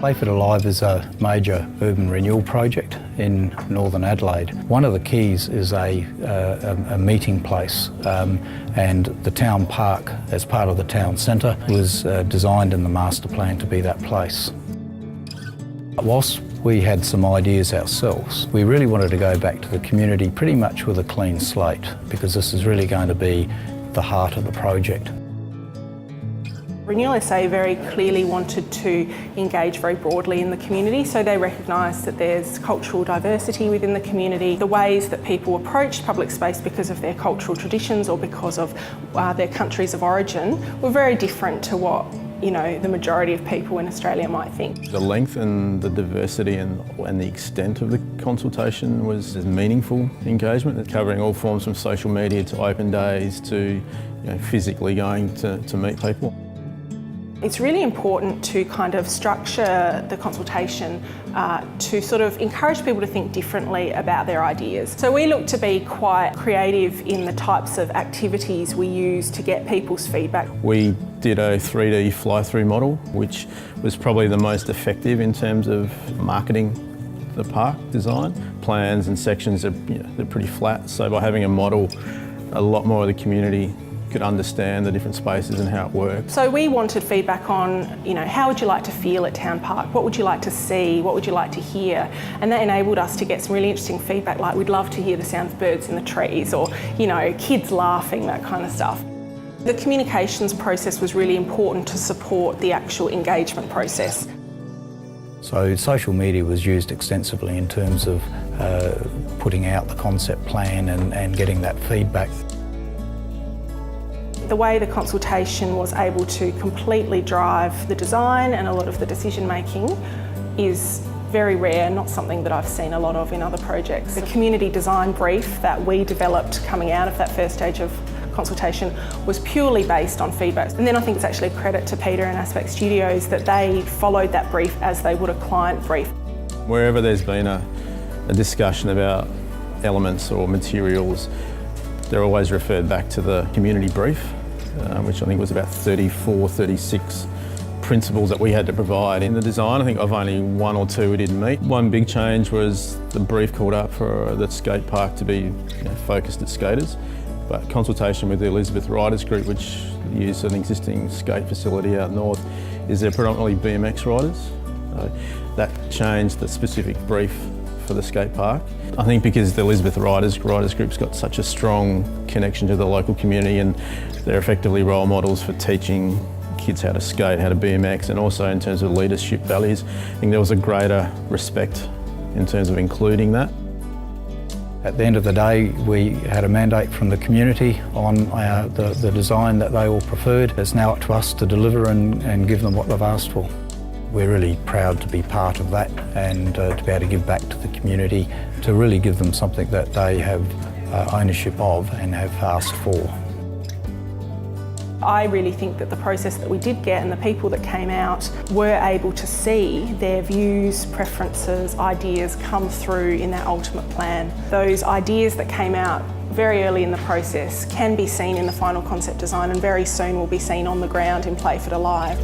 Playford Alive is a major urban renewal project in northern Adelaide. One of the keys is a meeting place, and the town park, as part of the town centre, was designed in the Masterplan to be that place. Whilst we had some ideas ourselves, we really wanted to go back to the community pretty much with a clean slate, because this is really going to be the heart of the project. Renewal SA very clearly wanted to engage very broadly in the community, so they recognised that there's cultural diversity within the community. The ways that people approach public space because of their cultural traditions or because of their countries of origin were very different to what the majority of people in Australia might think. The length and the diversity and the extent of the consultation was a meaningful engagement, covering all forms from social media to open days to physically going to meet people. It's really important to kind of structure the consultation to sort of encourage people to think differently about their ideas. So we look to be quite creative in the types of activities we use to get people's feedback. We did a 3D fly-through model, which was probably the most effective in terms of marketing the park design. Plans and sections they're pretty flat, so by having a model, a lot more of the community could understand the different spaces and how it works. So we wanted feedback on, how would you like to feel at Town Park? What would you like to see? What would you like to hear? And that enabled us to get some really interesting feedback, like we'd love to hear the sound of birds in the trees or, kids laughing, that kind of stuff. The communications process was really important to support the actual engagement process. So social media was used extensively in terms of putting out the concept plan and getting that feedback. The way the consultation was able to completely drive the design and a lot of the decision making is very rare, not something that I've seen a lot of in other projects. The community design brief that we developed coming out of that first stage of consultation was purely based on feedback. And then I think it's actually a credit to Peter and Aspect Studios that they followed that brief as they would a client brief. Wherever there's been a discussion about elements or materials, they're always referred back to the community brief, which I think was about 34, 36 principles that we had to provide in the design. I think of only one or two we didn't meet. One big change was the brief called up for the skate park to be focused at skaters, but consultation with the Elizabeth Riders Group, which use an existing skate facility out north, is they're predominantly BMX riders. That changed the specific brief for the skate park. I think because the Elizabeth Riders Group's got such a strong connection to the local community, and they're effectively role models for teaching kids how to skate, how to BMX, and also in terms of leadership values. I think there was a greater respect in terms of including that. At the end of the day, we had a mandate from the community on the design that they all preferred. It's now up to us to deliver and give them what they've asked for. We're really proud to be part of that and to be able to give back to the community, to really give them something that they have ownership of and have asked for. I really think that the process that we did get and the people that came out were able to see their views, preferences, ideas come through in that ultimate plan. Those ideas that came out very early in the process can be seen in the final concept design and very soon will be seen on the ground in Playford Alive.